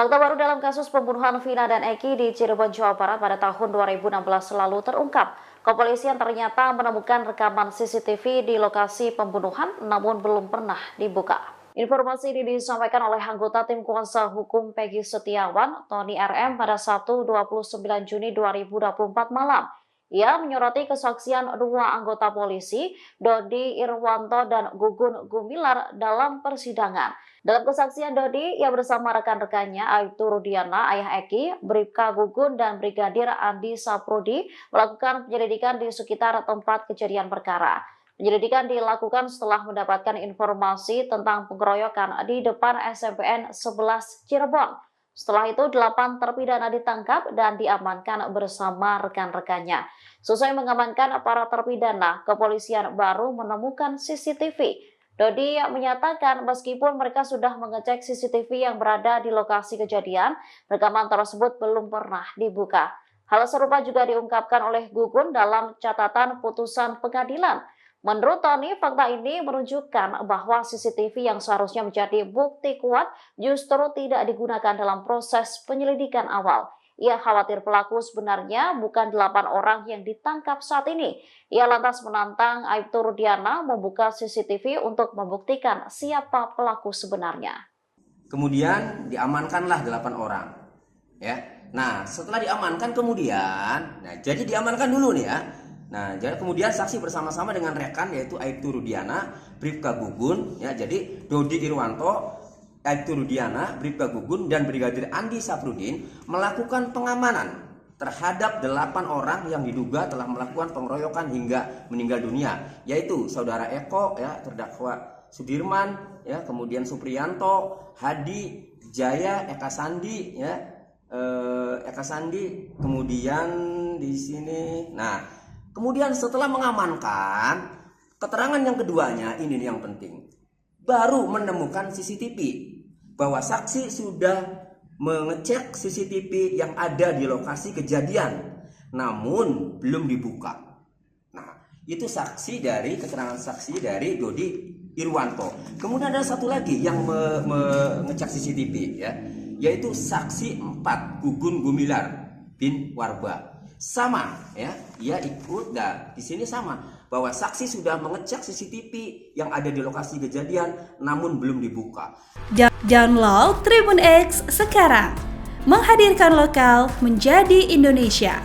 Fakta baru dalam kasus pembunuhan Vina dan Eki di Cirebon, Jawa Barat pada tahun 2016 lalu terungkap. Kepolisian ternyata menemukan rekaman CCTV di lokasi pembunuhan namun belum pernah dibuka. Informasi ini disampaikan oleh anggota tim kuasa hukum Peggy Setiawan, Tony RM pada Sabtu 29 Juni 2024 malam. Ia menyoroti kesaksian dua anggota polisi, Dodi Irwanto dan Gugun Gumilar dalam persidangan. Dalam kesaksian Dodi, ia bersama rekan-rekannya Aibtu Rudiana, ayah Eki, Bribka Gugun, dan Brigadir Andi Saprudi melakukan penyelidikan di sekitar tempat kejadian perkara. Penyelidikan dilakukan setelah mendapatkan informasi tentang pengeroyokan di depan SMPN 11 Cirebon. Setelah itu, 8 terpidana ditangkap dan diamankan bersama rekan-rekannya. Sesuai mengamankan para terpidana, kepolisian baru menemukan CCTV. Dodi menyatakan meskipun mereka sudah mengecek CCTV yang berada di lokasi kejadian, rekaman tersebut belum pernah dibuka. Hal serupa juga diungkapkan oleh Gugun dalam catatan putusan pengadilan. Menurut Tony, fakta ini menunjukkan bahwa CCTV yang seharusnya menjadi bukti kuat justru tidak digunakan dalam proses penyelidikan awal. Ia khawatir pelaku sebenarnya bukan 8 orang yang ditangkap saat ini. Ia lantas menantang Aibtu Rudiana membuka CCTV untuk membuktikan siapa pelaku sebenarnya. Kemudian diamankanlah 8 orang. Ya. Nah, setelah diamankan jadi diamankan dulu nih ya. Nah, jadi kemudian saksi bersama-sama dengan rekan yaitu Aibtu Rudiana, Bribka Gugun, ya. Jadi Dodi Irwanto, Aibtu Rudiana, Bribka Gugun, dan Brigadir Andi Saprudin melakukan pengamanan terhadap 8 orang yang diduga telah melakukan pengeroyokan hingga meninggal dunia, yaitu saudara Eko, ya, terdakwa Sudirman, ya, kemudian Supriyanto, Hadi, Jaya, Eka Sandi, ya, kemudian di sini. Nah, kemudian setelah mengamankan, keterangan yang keduanya ini yang penting. Baru menemukan CCTV bahwa saksi sudah mengecek CCTV yang ada di lokasi kejadian, namun belum dibuka. Nah, itu keterangan saksi dari Dodi Irwanto. Kemudian ada satu lagi yang mengecek CCTV, ya, yaitu saksi 4 Gugun Gumilar bin Warba. Sama, ya, ia ikut. Dan di sini sama bahwa saksi sudah mengecek CCTV yang ada di lokasi kejadian namun belum dibuka. Download Tribun X sekarang, menghadirkan lokal menjadi Indonesia.